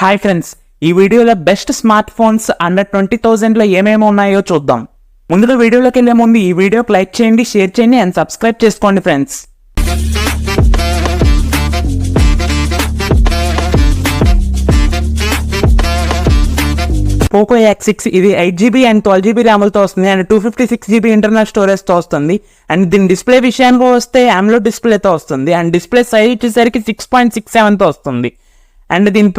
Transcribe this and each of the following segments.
Hi friends, ఈ వీడియోలో best smart phones under 20,000లో ఏమేమి ఉన్నాయో చూద్దాం. ముందుగా వీడియోలోకి వెళ్ళే ముందు ఈ వీడియోకి లైక్ చేయండి, షేర్ చేయండి అండ్ సబ్స్క్రైబ్ చేసుకోండి ఫ్రెండ్స్. పోకో X6 ఇది 8GB అండ్ 12GB ర్యామ్లతో వస్తుంది అండ్ 256GB ఇంటర్నల్ స్టోరేజ్తో వస్తుంది. అండ్ దీని డిస్ప్లే విషయానికి వస్తే AMOLED డిస్ప్లేతో వస్తుంది అండ్ డిస్ప్లే సైజ్ వచ్చేసరికి 6.67తో వస్తుంది. అండ్ దీని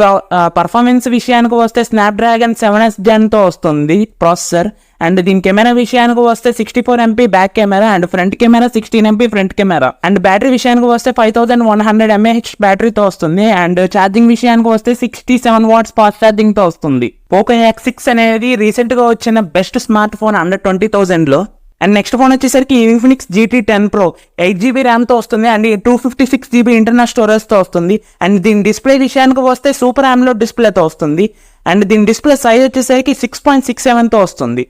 పర్ఫార్మెన్స్ విషయానికి వస్తే స్నాప్డ్రాగన్ 7S Gen తో వస్తుంది ప్రాసెసర్. అండ్ దీని కెమెరా విషయానికి వస్తే 64MP back camera and front camera 16MP front camera. And battery విషయానికి వస్తే 5100 mAh బ్యాటరీతో వస్తుంది. అండ్ ఛార్జింగ్ విషయానికి వస్తే 67 watts ఫాస్ట్ ఛార్జింగ్ తో వస్తుంది. పోకో X6 అనేది రీసెంట్ గా వచ్చిన బెస్ట్ స్మార్ట్ ఫోన్ అండర్ 20,000లో. అండ్ నెక్స్ట్ ఫోన్ వచ్చేసరికి ఇన్ఫినిక్స్ GT10 Pro 8GB ర్యామ్తో వస్తుంది అండ్ 256GB ఇంటర్నల్ స్టోరేజ్తో వస్తుంది. అండ్ దీని డిస్ప్లే విషయానికి వస్తే సూపర్ AMOLED డిస్ప్లేతో వస్తుంది. అండ్ దీని డిస్ప్లే సైజ్ వచ్చేసరికి 6.67తో వస్తుంది.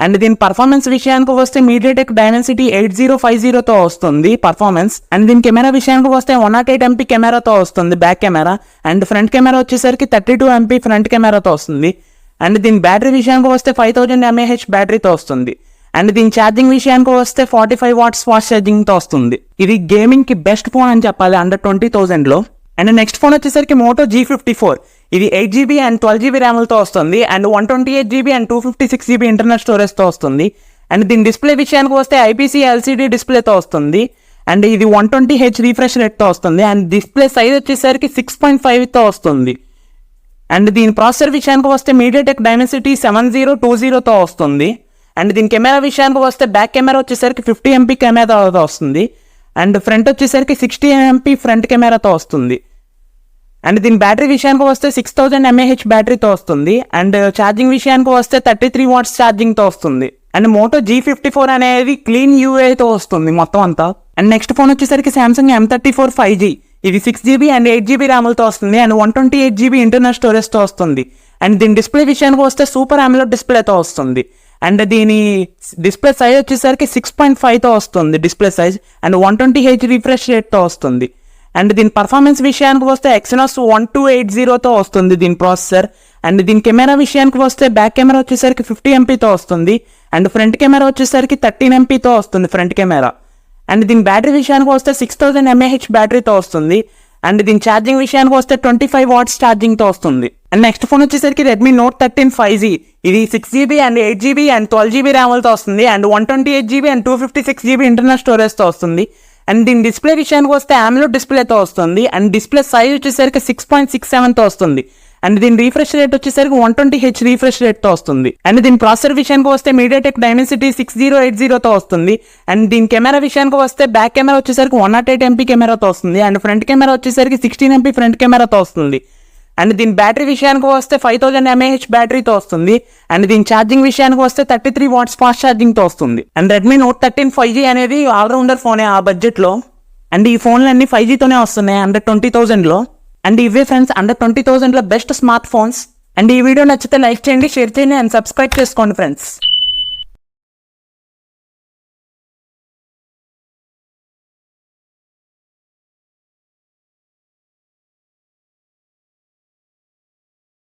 అండ్ దీని పర్ఫార్మెన్స్ విషయానికి వస్తే మీడియాటెక్ డైమెన్సిటీ 8050తో వస్తుంది పర్ఫార్మెన్స్. అండ్ దీని కెమెరా విషయానికి వస్తే 108MP కెమెరాతో వస్తుంది back camera. And front camera వచ్చేసరికి 32MP ఫ్రంట్ కెమెరాతో వస్తుంది. అండ్ దీని బ్యాటరీ విషయానికి వస్తే 5000 mAh బ్యాటరీతో వస్తుంది. అండ్ దీని ఛార్జింగ్ విషయానికి వస్తే 45 watts ఫాస్ట్ ఛార్జింగ్తో వస్తుంది. ఇది గేమింగ్ కి బెస్ట్ ఫోన్ అని చెప్పాలి అండర్ 20,000లో. అండ్ నెక్స్ట్ ఫోన్ వచ్చేసరికి మోటో G54 ఇది 8GB అండ్ 12GB ర్యామ్లతో వస్తుంది and 128GB and 256GB internal స్టోరేజ్తో వస్తుంది. అండ్ దీని డిస్ప్లే విషయానికి వస్తే IPS LCD డిస్ప్లేతో వస్తుంది. అండ్ ఇది 120Hz రిఫ్రెష్ రేట్తో వస్తుంది. అండ్ డిస్ప్లే సైజ్ వచ్చేసరికి 6.5తో వస్తుంది. అండ్ దీని ప్రాసెసర్ విషయానికి వస్తే మీడియాటెక్ డైమెన్సిటీ 7020తో వస్తుంది. అండ్ దీని కెమెరా విషయానికి వస్తే బ్యాక్ కెమెరా వచ్చేసరికి 50MP కెమెరాతో వస్తుంది. అండ్ ఫ్రంట్ వచ్చేసరికి 60MP ఫ్రంట్ కెమెరాతో వస్తుంది. అండ్ దీని బ్యాటరీ విషయానికి వస్తే 6000 mAh బ్యాటరీతో వస్తుంది. అండ్ ఛార్జింగ్ విషయానికి వస్తే 33 watts ఛార్జింగ్తో వస్తుంది. అండ్ మోటో G54 అనేది క్లీన్ UIతో వస్తుంది మొత్తం అంతా. అండ్ నెక్స్ట్ ఫోన్ వచ్చేసరికి సామ్సంగ్ M34 5G ఇది 6GB అండ్ 8GB ర్యామ్లతో వస్తుంది అండ్ 128GB ఇంటర్నల్ స్టోరేజ్తో వస్తుంది. అండ్ దీని డిస్ప్లే విషయానికి వస్తే సూపర్ AMOLED డిస్ప్లేతో వస్తుంది. అండ్ దీని డిస్ప్లే సైజ్ వచ్చేసరికి 6.5తో వస్తుంది display size and 120Hz refresh రేట్తో వస్తుంది. అండ్ దీని పర్ఫార్మెన్స్ విషయానికి వస్తే Exynos 1280తో వస్తుంది దీని ప్రాసెసర్. అండ్ దీని కెమెరా విషయానికి వస్తే బ్యాక్ కెమెరా వచ్చేసరికి 50MPతో వస్తుంది అండ్ ఫ్రంట్ కెమెరా వచ్చేసరికి 13MPతో వస్తుంది ఫ్రంట్ కెమెరా. అండ్ దీని బ్యాటరీ విషయానికి వస్తే 6000 mAh బ్యాటరీతో వస్తుంది. అండ్ దీని ఛార్జింగ్ విషయానికి వస్తే 25 watts ఛార్జింగ్తో వస్తుంది. అండ్ నెక్స్ట్ ఫోన్ వచ్చేసరికి Redmi Note 13 5G ఇది 6GB and 8GB and 12GB ర్యామ్లతో వస్తుంది and 128GB and 256GB internal స్టోరేజ్తో వస్తుంది. అండ్ దీని డిస్ప్లే విషయానికి వస్తే AMOLED డిస్ప్లేతో వస్తుంది అండ్ డిస్ప్లే సైజ్ వచ్చేసరికి 6.67తో వస్తుంది. అండ్ దీని రిఫ్రెష్ రేట్ వచ్చేసరికి 120Hz రిఫ్రెష్ రేట్తో వస్తుంది. అండ్ దీని ప్రాసెసర్ విషయానికి వస్తే మీడియాటెక్ డైమెన్సిటీ 6080తో వస్తుంది. అండ్ దీని కెమెరా విషయానికి వస్తే బ్యాక్ కెమెరా వచ్చేసరికి 108MP కెమెరాతో వస్తుంది అండ్ ఫ్రంట్ కెమెరా వచ్చేసరికి 16MP ఫ్రంట్ కెమెరాతో వస్తుంది. అండ్ దీని బ్యాటరీ విషయానికి వస్తే 5000 mAh బ్యాటరీతో వస్తుంది. అండ్ దీని ఛార్జింగ్ విషయానికి వస్తే 33 watts ఫాస్ట్ ఛార్జింగ్తో వస్తుంది. అండ్ Redmi Note 13 5G అనేది ఆల్రౌండర్ ఫోనే ఆ బడ్జెట్లో. అండ్ ఈ ఫోన్లు అన్ని 5Gతోనే వస్తున్నాయి అండర్ 20,000లో. అండ్ ఇవే ఫ్రెండ్స్ అండర్ 20,000లో బెస్ట్ స్మార్ట్ ఫోన్స్. అండ్ ఈ వీడియో నచ్చితే లైక్ చేయండి, షేర్ చేయండి అండ్ సబ్స్క్రైబ్ చేసుకోండి ఫ్రెండ్స్.